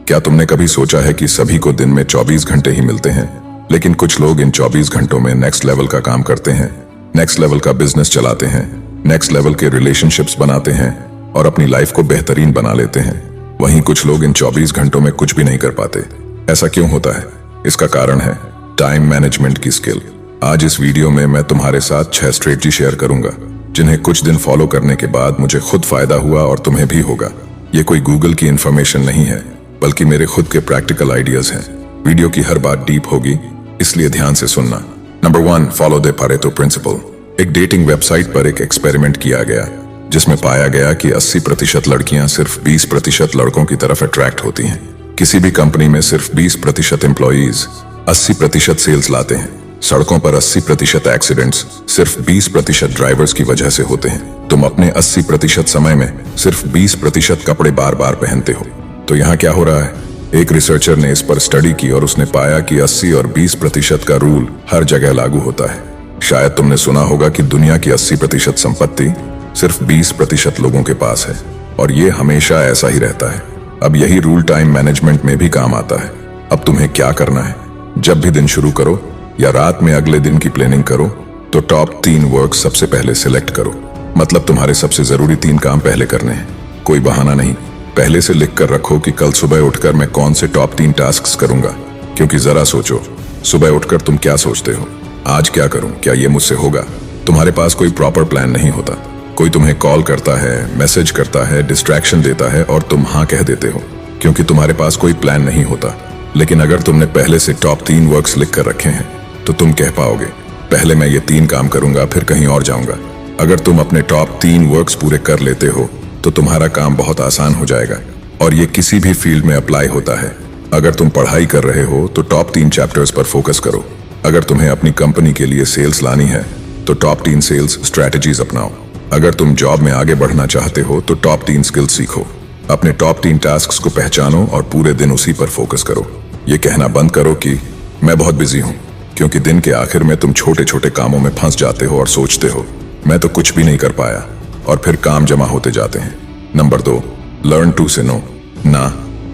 क्या तुमने कभी सोचा है कि सभी को दिन में 24 घंटे ही मिलते हैं, लेकिन कुछ लोग इन 24 घंटों में नेक्स्ट लेवल का काम करते हैं, नेक्स्ट लेवल का बिजनेस चलाते हैं, नेक्स्ट लेवल के रिलेशनशिप्स बनाते हैं और अपनी लाइफ को बेहतरीन बना लेते हैं। वहीं कुछ लोग इन 24 घंटों में कुछ भी नहीं कर पाते। ऐसा क्यों होता है? इसका कारण है टाइम मैनेजमेंट की स्किल। आज इस वीडियो में मैं तुम्हारे साथ 6 स्ट्रेटजी शेयर करूंगा जिन्हें कुछ दिन फॉलो करने के बाद मुझे खुद फायदा हुआ और तुम्हें भी होगा। ये कोई गूगल की इंफॉर्मेशन नहीं है, बल्कि मेरे खुद के प्रैक्टिकल आइडियाज हैं। वीडियो की हर बात डीप होगी, इसलिए ध्यान से सुनना। Number 1, follow the Pareto principle. एक डेटिंग वेबसाइट पर एक एक्सपेरिमेंट किया गया जिसमें पाया गया कि 80% लड़कियां सिर्फ 20% लड़कों की तरफ अट्रैक्ट होती हैं। किसी भी कंपनी में सिर्फ 20% एम्प्लॉइज 80% सेल्स लाते हैं। सड़कों पर 80% एक्सीडेंट्स सिर्फ 20% ड्राइवर्स की वजह से होते हैं। तुम अपने 80% समय में सिर्फ 20% कपड़े बार बार पहनते हो। तो यहाँ क्या हो रहा है? एक रिसर्चर ने इस पर स्टडी की और उसने पाया कि 80 और 20% का रूल हर जगह लागू होता है। शायद तुमने सुना होगा कि दुनिया की 80% संपत्ति सिर्फ 20% लोगों के पास है और ये हमेशा ऐसा ही रहता है। अब यही रूल टाइम मैनेजमेंट में भी काम आता है। अब तुम्हें क्या करना है? जब भी दिन शुरू करो या रात में अगले दिन की प्लानिंग करो तो टॉप 3 वर्क सबसे पहले सिलेक्ट करो। मतलब तुम्हारे सबसे जरूरी 3 काम पहले करने हैं। कोई बहाना नहीं। पहले से लिख कर रखो कि कल सुबह उठकर मैं कौन से टॉप 3 टास्क्स करूंगा। क्योंकि जरा सोचो, सुबह उठकर तुम क्या सोचते हो? आज क्या करूं? क्या ये मुझसे होगा? तुम्हारे पास कोई प्रॉपर प्लान नहीं होता। कोई तुम्हें कॉल करता है, मैसेज करता है, डिस्ट्रैक्शन देता है और तुम हाँ कह देते हो क्योंकि तुम्हारे पास कोई प्लान नहीं होता। लेकिन अगर तुमने पहले से टॉप 3 वर्क्स लिख कर रखे हैं तो तुम कह पाओगे, पहले मैं ये 3 काम करूंगा, फिर कहीं और जाऊंगा। अगर तुम अपने टॉप 3 वर्क्स पूरे कर लेते हो तो तुम्हारा काम बहुत आसान हो जाएगा और ये किसी भी फील्ड में अप्लाई होता है। अगर तुम पढ़ाई कर रहे हो तो टॉप 3 चैप्टर्स पर फोकस करो। अगर तुम्हें अपनी कंपनी के लिए सेल्स लानी है तो टॉप 3 सेल्स स्ट्रैटेजीज अपनाओ। अगर तुम जॉब में आगे बढ़ना चाहते हो तो टॉप 3 स्किल्स सीखो। अपने टॉप 3 टास्क्स को पहचानो और पूरे दिन उसी पर फोकस करो। ये कहना बंद करो कि मैं बहुत बिजी हूँ, क्योंकि दिन के आखिर में तुम छोटे छोटे कामों में फंस जाते हो और सोचते हो मैं तो कुछ भी नहीं कर पाया, और फिर काम जमा होते जाते हैं। नंबर 2, लर्न टू से नो। ना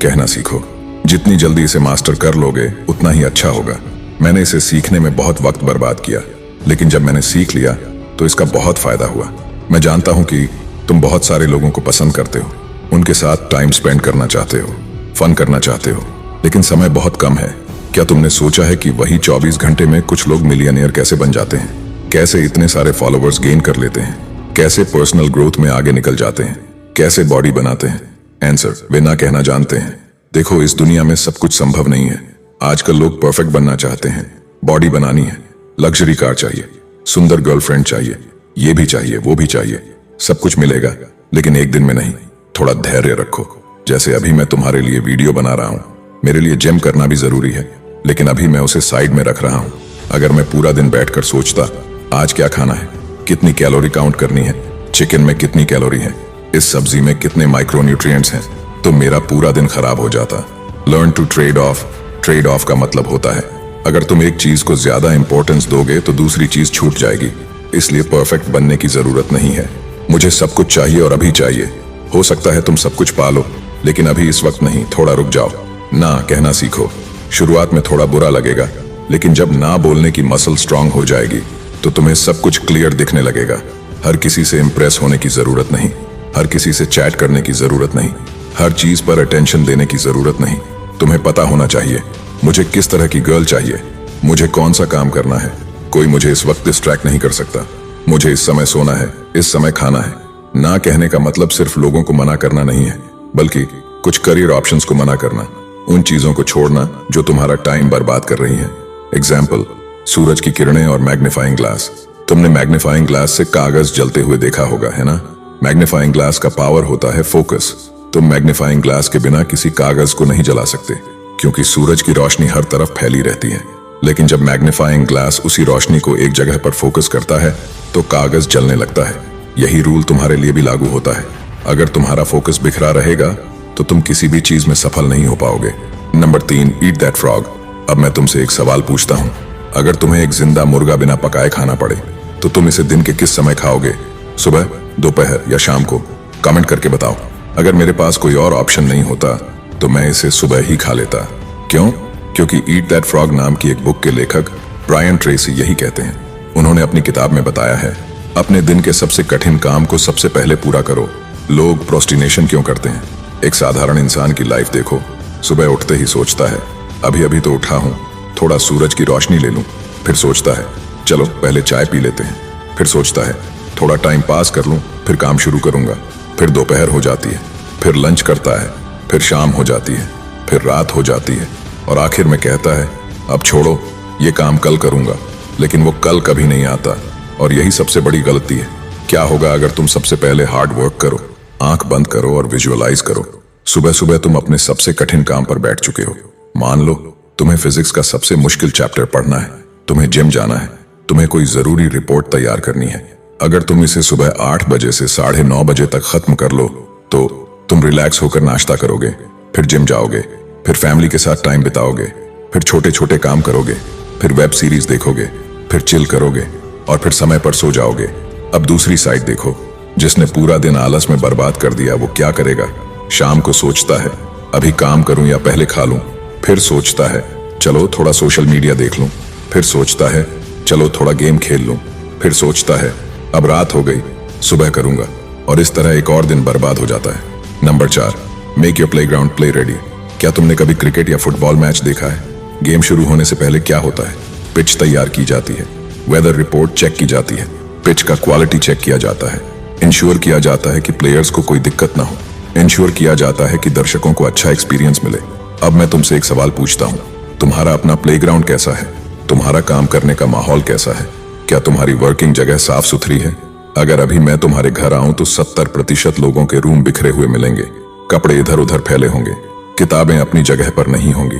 कहना सीखो। जितनी जल्दी इसे मास्टर कर लोगे उतना ही अच्छा होगा। मैंने इसे सीखने में बहुत वक्त बर्बाद किया, लेकिन जब मैंने सीख लिया तो इसका बहुत फायदा हुआ। मैं जानता हूं कि तुम बहुत सारे लोगों को पसंद करते हो, उनके साथ टाइम स्पेंड करना चाहते हो, फन करना चाहते हो, लेकिन समय बहुत कम है। क्या तुमने सोचा है कि वही 24 घंटे में कुछ लोग मिलियनियर कैसे बन जाते हैं? कैसे इतने सारे फॉलोवर्स गेन कर लेते हैं? कैसे पर्सनल ग्रोथ में आगे निकल जाते हैं? कैसे बॉडी बनाते हैं? आंसर, वे ना कहना जानते हैं। देखो, इस दुनिया में सब कुछ संभव नहीं है। आजकल लोग परफेक्ट बनना चाहते हैं, बॉडी बनानी है, लग्जरी कार चाहिए, सुंदर गर्लफ्रेंड चाहिए, ये भी चाहिए, वो भी चाहिए। सब कुछ मिलेगा, लेकिन एक दिन में नहीं। थोड़ा धैर्य रखो। जैसे अभी मैं तुम्हारे लिए वीडियो बना रहा हूं, मेरे लिए जिम करना भी जरूरी है, लेकिन अभी मैं उसे साइड में रख रहा हूं। अगर मैं पूरा दिन बैठकर सोचता आज क्या खाना है, कितनी कैलोरी काउंट करनी है, चिकन में कितनी कैलोरी है, इस सब्जी में कितने माइक्रोन्यूट्रिएंट्स हैं, तो मेरा पूरा दिन खराब हो जाता। Learn to trade off. Trade off का मतलब होता है अगर तुम एक चीज को ज्यादा इंपॉर्टेंस दोगे तो दूसरी चीज छूट जाएगी। इसलिए परफेक्ट बनने की जरूरत नहीं है। मुझे सब कुछ चाहिए और अभी चाहिए। हो सकता है तुम सब कुछ पालो, लेकिन अभी इस वक्त नहीं। थोड़ा रुक जाओ। ना कहना सीखो। शुरुआत में थोड़ा बुरा लगेगा, लेकिन जब ना बोलने की मसल स्ट्रांग हो जाएगी तो तुम्हें सब कुछ क्लियर दिखने लगेगा। हर किसी से इंप्रेस होने की जरूरत नहीं, हर किसी से चैट करने की जरूरत नहीं, हर चीज पर अटेंशन देने की जरूरत नहीं। तुम्हें पता होना चाहिए मुझे किस तरह की गर्ल चाहिए, मुझे कौन सा काम करना है। कोई मुझे इस वक्त डिस्ट्रैक्ट नहीं कर सकता। मुझे इस समय सोना है, इस समय खाना है। ना कहने का मतलब सिर्फ लोगों को मना करना नहीं है, बल्कि कुछ करियर ऑप्शंस को मना करना, उन चीजों को छोड़ना जो तुम्हारा टाइम बर्बाद कर रही हैं। एग्जाम्पल, सूरज की किरणें और मैग्नीफाइंग ग्लास। तुमने मैग्नीफाइंग ग्लास से कागज जलते हुए देखा होगा, है ना? मैग्नीफाइंग ग्लास का पावर होता है फोकस। तुम मैग्नीफाइंग ग्लास के बिना किसी कागज को नहीं जला सकते, क्योंकि सूरज की रोशनी हर तरफ फैली रहती है। लेकिन जब मैग्नीफाइंग ग्लास उसी रोशनी को एक जगह पर फोकस करता है तो कागज जलने लगता है। यही रूल तुम्हारे लिए भी लागू होता है। अगर तुम्हारा फोकस बिखरा रहेगा तो तुम किसी भी चीज में सफल नहीं हो पाओगे। Number 3, eat that frog. अब मैं तुमसे एक सवाल पूछता हूँ, अगर तुम्हें एक जिंदा मुर्गा बिना पकाए खाना पड़े तो तुम इसे दिन के किस समय खाओगे? सुबह, दोपहर या शाम को? कमेंट करके बताओ। अगर मेरे पास कोई और ऑप्शन नहीं होता तो मैं इसे सुबह ही खा लेता। क्यों? क्योंकि ईट दैट फ्रॉग नाम की एक बुक के लेखक ब्रायन ट्रेसी यही कहते हैं। उन्होंने अपनी किताब में बताया है, अपने दिन के सबसे कठिन काम को सबसे पहले पूरा करो। लोग प्रोस्टिनेशन क्यों करते हैं? एक साधारण इंसान की लाइफ देखो, सुबह उठते ही सोचता है अभी अभी तो उठा हूं, थोड़ा सूरज की रोशनी ले लूं। फिर सोचता है चलो पहले चाय पी लेते हैं। फिर सोचता है थोड़ा टाइम पास कर लूं, फिर काम शुरू करूंगा। फिर दोपहर हो जाती है, फिर लंच करता है, फिर शाम हो जाती है, फिर रात हो जाती है और आखिर में कहता है अब छोड़ो, ये काम कल करूंगा। लेकिन वो कल कभी नहीं आता और यही सबसे बड़ी गलती है। क्या होगा अगर तुम सबसे पहले हार्ड वर्क करो, आंख बंद करो और विजुअलाइज करो। सुबह सुबह तुम अपने सबसे कठिन काम पर बैठ चुके हो। मान लो तुम्हें फिजिक्स का सबसे मुश्किल चैप्टर पढ़ना है, तुम्हें जिम जाना है, तुम्हें कोई जरूरी रिपोर्ट तैयार करनी है। अगर तुम इसे सुबह 8 बजे से 9:30 बजे तक खत्म कर लो तो तुम रिलैक्स होकर नाश्ता करोगे, फिर जिम जाओगे, फिर फैमिली के साथ टाइम बिताओगे, फिर छोटे छोटे काम करोगे, फिर वेब सीरीज देखोगे, फिर चिल करोगे और फिर समय पर सो जाओगे। अब दूसरी साइड देखो, जिसने पूरा दिन आलस में बर्बाद कर दिया वो क्या करेगा? शाम को सोचता है अभी काम करूं या पहले खा लूं। फिर सोचता है चलो थोड़ा सोशल मीडिया देख लूं। फिर सोचता है चलो थोड़ा गेम खेल लूं। फिर सोचता है अब रात हो गई, सुबह करूंगा। और इस तरह एक और दिन बर्बाद हो जाता है। Number 4, make your playground play ready. क्या तुमने कभी क्रिकेट या फुटबॉल मैच देखा है? गेम शुरू होने से पहले क्या होता है? पिच तैयार की जाती है, वेदर रिपोर्ट चेक की जाती है, पिच का क्वालिटी चेक किया जाता है, इंश्योर किया जाता है कि प्लेयर्स को कोई दिक्कत ना हो, इंश्योर किया जाता है कि दर्शकों को अच्छा एक्सपीरियंस मिले। अब मैं तुमसे एक सवाल पूछता हूँ, तुम्हारा अपना प्लेग्राउंड कैसा है? तुम्हारा काम करने का माहौल कैसा है? क्या तुम्हारी वर्किंग जगह साफ सुथरी है? अगर अभी मैं तुम्हारे घर आऊं तो 70% लोगों के रूम बिखरे हुए मिलेंगे, कपड़े इधर उधर फैले होंगे, किताबें अपनी जगह पर नहीं होंगी,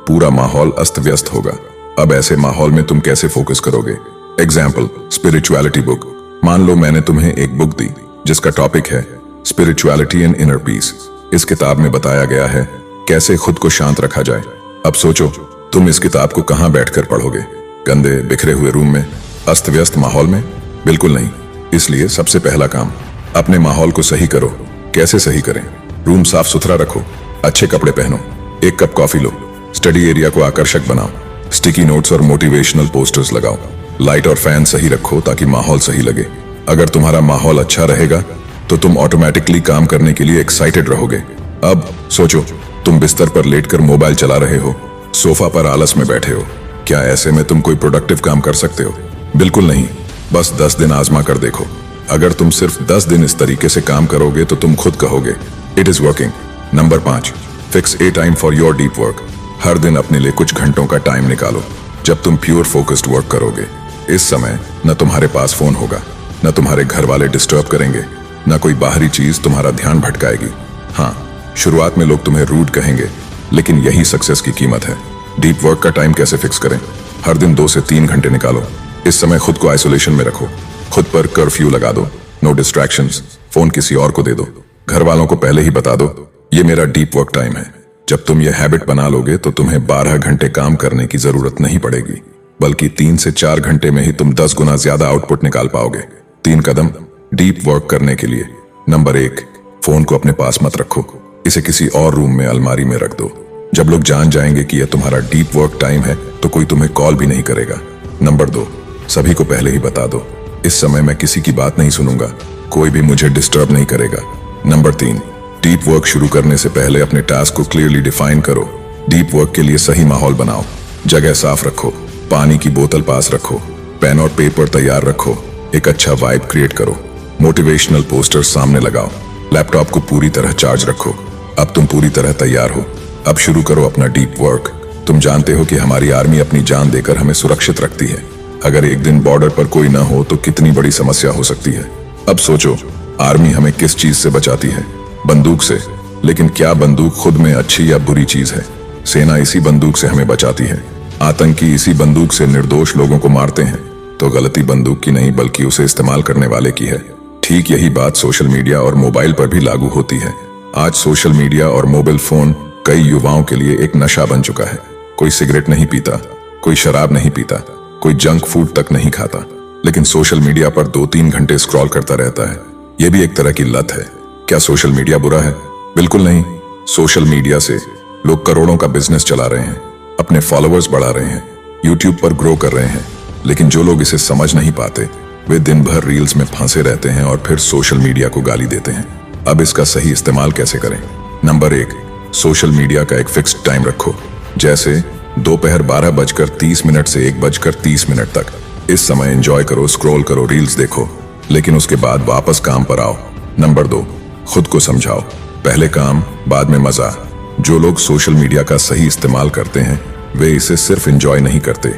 पूरा माहौल अस्त व्यस्त होगा। अब ऐसे माहौल में तुम कैसे फोकस करोगे? Example, spirituality book. मान लो मैंने तुम्हें एक बुक दी जिसका टॉपिक है स्पिरिचुअलिटी एंड इनर पीस। इस किताब में बताया गया है कैसे खुद को शांत रखा जाए। अब सोचो तुम इस किताब को कहां बैठकर पढ़ोगे? गंदे बिखरे हुए रूम में, अस्त व्यस्त माहौल में? बिल्कुल नहीं। इसलिए सबसे पहला काम, अपने माहौल को सही करो। कैसे सही करें? रूम साफ सुथरा रखो, अच्छे कपड़े पहनो, एक कप कॉफी लो, स्टडी एरिया को आकर्षक बनाओ, स्टिकी नोट्स और मोटिवेशनल पोस्टर्स लगाओ, लाइट और फैन सही रखो ताकि माहौल सही लगे। अगर तुम्हारा माहौल अच्छा रहेगा तो तुम ऑटोमेटिकली काम करने के लिए एक्साइटेड रहोगे। अब सोचो, तुम बिस्तर पर लेटकर मोबाइल चला रहे हो, सोफा पर आलस में बैठे हो। क्या ऐसे में तुम कोई प्रोडक्टिव काम कर सकते हो? बिल्कुल नहीं। बस 10 दिन आजमा कर देखो। अगर तुम सिर्फ 10 दिन इस तरीके से काम करोगे तो तुम खुद कहोगे it is working. Number 5, fix a time for your deep work. हर दिन अपने लिए कुछ घंटों का टाइम निकालो जब तुम प्योर फोकस्ड वर्क करोगे। इस समय न तुम्हारे पास फोन होगा, न तुम्हारे घर वाले डिस्टर्ब करेंगे, न कोई बाहरी चीज तुम्हारा ध्यान भटकाएगी। हाँ, शुरुआत में लोग तुम्हें रूड कहेंगे, लेकिन यही सक्सेस की कीमत है। डीप वर्क का टाइम कैसे फिक्स करें? हर दिन 2 से 3 घंटे निकालो। इस समय खुद को आइसोलेशन में रखो, खुद पर कर्फ्यू लगा दो, नो डिस्ट्रैक्शंस, फोन किसी और को दे दो, घर वालों को पहले ही बता दो ये मेरा डीप वर्क टाइम है। जब तुम ये हैबिट बना लोगे तो तुम्हें 12 घंटे काम करने की जरूरत नहीं पड़ेगी, बल्कि 3 से 4 घंटे में ही तुम 10 गुना ज्यादा आउटपुट निकाल पाओगे। 3 कदम डीप वर्क करने के लिए। नंबर 1, फोन को अपने पास मत रखो, इसे किसी और रूम में अलमारी में रख दो। जब लोग जान जाएंगे कि यह तुम्हारा डीप वर्क टाइम है तो कोई तुम्हें कॉल भी नहीं करेगा। नंबर 2, सभी को पहले ही बता दो, इस समय मैं किसी की बात नहीं सुनूंगा, कोई भी मुझे डिस्टर्ब नहीं करेगा। नंबर 3, डीप वर्क शुरू करने से पहले अपने टास्क को क्लियरली डिफाइन करो। डीप वर्क के लिए सही माहौल बनाओ, जगह साफ रखो, पानी की बोतल पास रखो, पेन और पेपर तैयार रखो, एक अच्छा वाइब क्रिएट करो, मोटिवेशनल पोस्टर सामने लगाओ, लैपटॉप को पूरी तरह चार्ज रखो। अब तुम पूरी तरह तैयार हो, अब शुरू करो अपना डीप वर्क। तुम जानते हो कि हमारी आर्मी अपनी जान देकर हमें सुरक्षित रखती है। अगर एक दिन बॉर्डर पर कोई ना हो तो कितनी बड़ी समस्या हो सकती है। अब सोचो, आर्मी हमें किस चीज से बचाती है? बंदूक से। लेकिन क्या बंदूक खुद में अच्छी या बुरी चीज है? सेना इसी बंदूक से हमें बचाती है, आतंकी इसी बंदूक से निर्दोष लोगों को मारते हैं। तो गलती बंदूक की नहीं बल्कि उसे इस्तेमाल करने वाले की है। ठीक यही बात सोशल मीडिया और मोबाइल पर भी लागू होती है। आज सोशल मीडिया और मोबाइल फोन कई युवाओं के लिए एक नशा बन चुका है। कोई सिगरेट नहीं पीता, कोई शराब नहीं पीता, कोई जंक फूड तक नहीं खाता, लेकिन सोशल मीडिया पर 2-3 घंटे स्क्रॉल करता रहता है। यह भी एक तरह की लत है। क्या सोशल मीडिया बुरा है? बिल्कुल नहीं। सोशल मीडिया से लोग करोड़ों का बिजनेस चला रहे हैं, अपने फॉलोअर्स बढ़ा रहे हैं, यूट्यूब पर ग्रो कर रहे हैं, लेकिन जो लोग इसे समझ नहीं पाते वे दिन भर रील्स में फंसे रहते हैं और फिर सोशल मीडिया को गाली देते हैं। अब इसका सही इस्तेमाल कैसे करें? नंबर 1, सोशल मीडिया का एक फिक्स्ड टाइम रखो, जैसे दोपहर 12:30 से 1:30 तक। इस समय एंजॉय करो, स्क्रॉल करो, रील्स देखो, लेकिन उसके बाद वापस काम पर आओ। नंबर 2, खुद को समझाओ, पहले काम बाद में मजा। जो लोग सोशल मीडिया का सही इस्तेमाल करते हैं वे इसे सिर्फ एंजॉय नहीं करते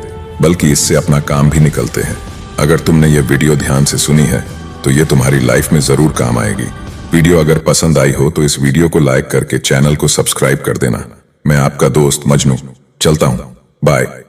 बल्कि इससे अपना काम भी निकलते हैं। अगर तुमने ये वीडियो ध्यान से सुनी है तो ये तुम्हारी लाइफ में जरूर काम आएगी। वीडियो अगर पसंद आई हो तो इस वीडियो को लाइक करके चैनल को सब्सक्राइब कर देना। मैं आपका दोस्त मजनू चलता हूं, बाय।